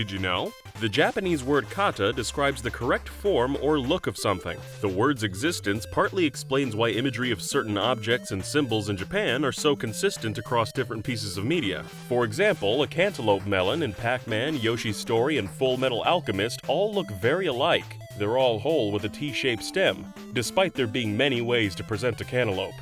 Did you know? The Japanese word kata describes the correct form or look of something. The word's existence partly explains why imagery of certain objects and symbols in Japan are so consistent across different pieces of media. For example, a cantaloupe melon in Pac-Man, Yoshi's Story, and Full Metal Alchemist all look very alike. They're all whole with a T-shaped stem, despite there being many ways to present a cantaloupe.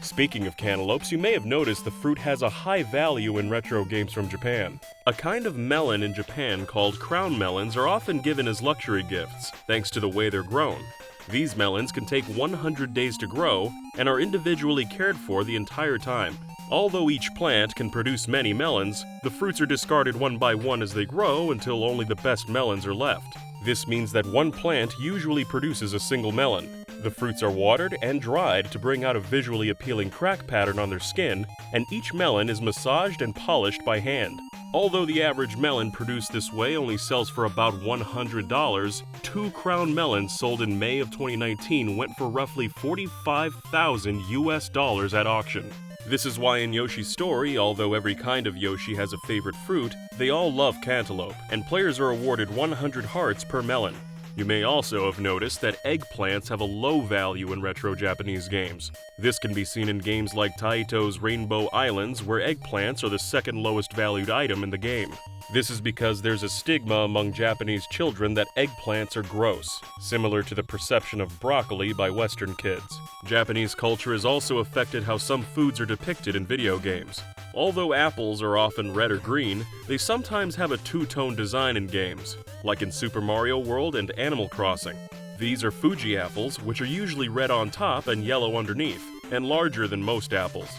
Speaking of cantaloupes, you may have noticed the fruit has a high value in retro games from Japan. A kind of melon in Japan called crown melons are often given as luxury gifts, thanks to the way they're grown. These melons can take 100 days to grow and are individually cared for the entire time. Although each plant can produce many melons, the fruits are discarded one by one as they grow until only the best melons are left. This means that one plant usually produces a single melon. The fruits are watered and dried to bring out a visually appealing crack pattern on their skin, and each melon is massaged and polished by hand. Although the average melon produced this way only sells for about $100, 2 crown melons sold in May of 2019 went for roughly $45,000 at auction. This is why in Yoshi's Story, although every kind of Yoshi has a favorite fruit, they all love cantaloupe, and players are awarded 100 hearts per melon. You may also have noticed that eggplants have a low value in retro Japanese games. This can be seen in games like Taito's Rainbow Islands, where eggplants are the second lowest valued item in the game. This is because there's a stigma among Japanese children that eggplants are gross, similar to the perception of broccoli by Western kids. Japanese culture has also affected how some foods are depicted in video games. Although apples are often red or green, they sometimes have a two-tone design in games, like in Super Mario World and Animal Crossing. These are Fuji apples, which are usually red on top and yellow underneath, and larger than most apples.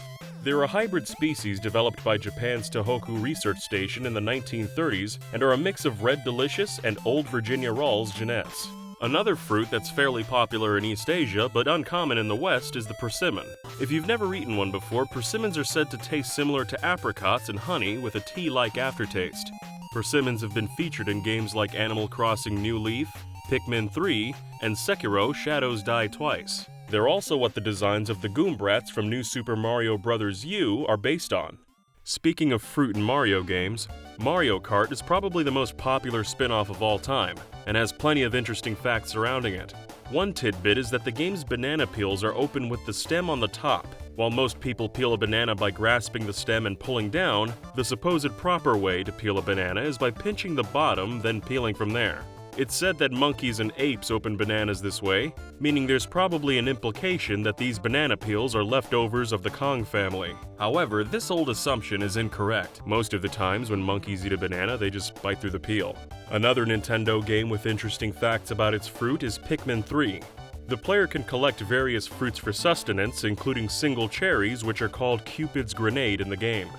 They're a hybrid species developed by Japan's Tohoku Research Station in the 1930s and are a mix of Red Delicious and Old Virginia Rawls genets. Another fruit that's fairly popular in East Asia but uncommon in the West is the persimmon. If you've never eaten one before, persimmons are said to taste similar to apricots and honey with a tea-like aftertaste. Persimmons have been featured in games like Animal Crossing New Leaf, Pikmin 3, and Sekiro Shadows Die Twice. They're also what the designs of the Goombrats from New Super Mario Bros. U are based on. Speaking of fruit in Mario games, Mario Kart is probably the most popular spin-off of all time, and has plenty of interesting facts surrounding it. One tidbit is that the game's banana peels are open with the stem on the top. While most people peel a banana by grasping the stem and pulling down, the supposed proper way to peel a banana is by pinching the bottom, then peeling from there. It's said that monkeys and apes open bananas this way, meaning there's probably an implication that these banana peels are leftovers of the Kong family. However, this old assumption is incorrect. Most of the times when monkeys eat a banana, they just bite through the peel. Another Nintendo game with interesting facts about its fruit is Pikmin 3. The player can collect various fruits for sustenance, including single cherries, which are called Cupid's Grenade in the game.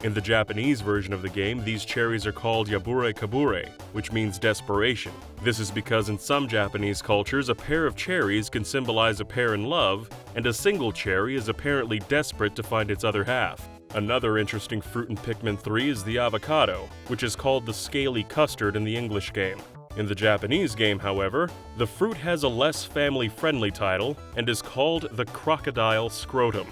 In the Japanese version of the game, these cherries are called Yabure Kabure, which means desperation. This is because in some Japanese cultures, a pair of cherries can symbolize a pair in love, and a single cherry is apparently desperate to find its other half. Another interesting fruit in Pikmin 3 is the avocado, which is called the scaly custard in the English game. In the Japanese game, however, the fruit has a less family-friendly title and is called the crocodile scrotum.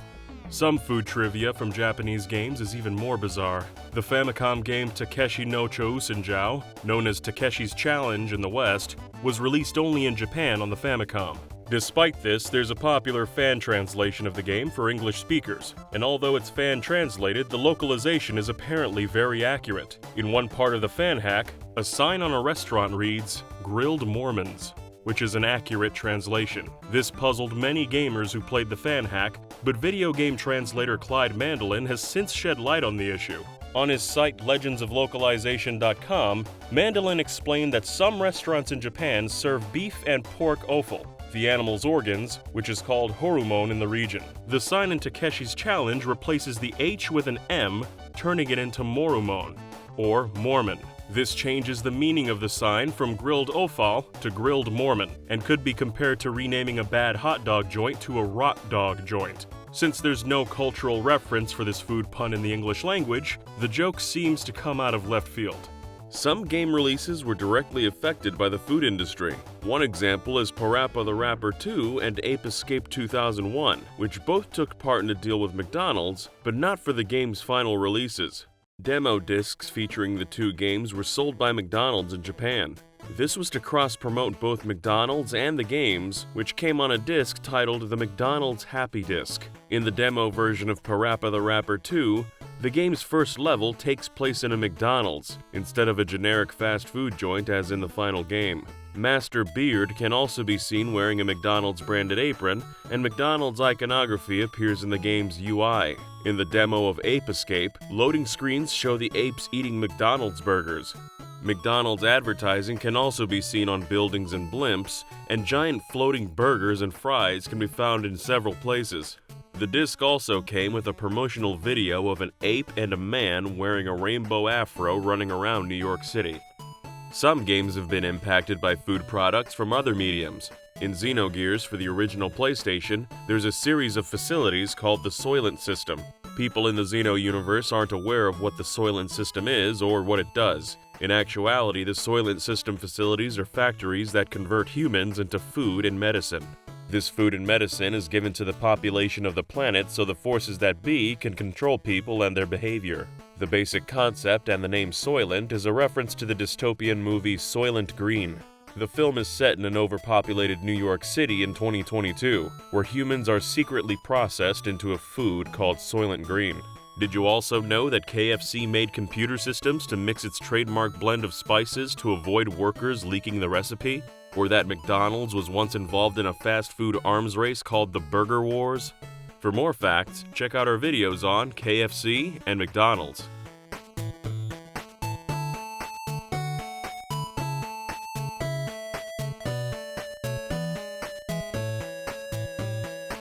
Some food trivia from Japanese games is even more bizarre. The Famicom game Takeshi no Chousenjou, known as Takeshis Challenge in the West, was released only in Japan on the Famicom. Despite this, there's a popular fan translation of the game for English speakers, and although it's fan-translated, the localization is apparently very accurate. In one part of the fan hack, a sign on a restaurant reads, "Grilled Mormons," which is an accurate translation. This puzzled many gamers who played the fan hack, but video game translator Clyde Mandolin has since shed light on the issue. On his site legendsoflocalization.com, Mandolin explained that some restaurants in Japan serve beef and pork offal, the animal's organs, which is called horumon in the region. The sign in Takeshi's Challenge replaces the H with an M, turning it into morumon, or Mormon. This changes the meaning of the sign from grilled offal to grilled Mormon, and could be compared to renaming a bad hot dog joint to a rot dog joint. Since there's no cultural reference for this food pun in the English language, the joke seems to come out of left field. Some game releases were directly affected by the food industry. One example is Parappa the Rapper 2 and Ape Escape 2001, which both took part in a deal with McDonald's, but not for the game's final releases. Demo discs featuring the two games were sold by McDonald's in Japan. This was to cross-promote both McDonald's and the games, which came on a disc titled the McDonald's Happy Disc. In the demo version of Parappa the Rapper 2, the game's first level takes place in a McDonald's, instead of a generic fast food joint as in the final game. Master Beard can also be seen wearing a McDonald's branded apron, and McDonald's iconography appears in the game's UI. In the demo of Ape Escape, loading screens show the apes eating McDonald's burgers. McDonald's advertising can also be seen on buildings and blimps, and giant floating burgers and fries can be found in several places. The disc also came with a promotional video of an ape and a man wearing a rainbow afro running around New York City. Some games have been impacted by food products from other mediums. In Xenogears for the original PlayStation, there's a series of facilities called the Soylent System. People in the Xeno universe aren't aware of what the Soylent System is or what it does. In actuality, the Soylent System facilities are factories that convert humans into food and medicine. This food and medicine is given to the population of the planet so the forces that be can control people and their behavior. The basic concept and the name Soylent is a reference to the dystopian movie Soylent Green. The film is set in an overpopulated New York City in 2022, where humans are secretly processed into a food called Soylent Green. Did you also know that KFC made computer systems to mix its trademark blend of spices to avoid workers leaking the recipe? Or that McDonald's was once involved in a fast food arms race called the Burger Wars? For more facts, check out our videos on KFC and McDonald's.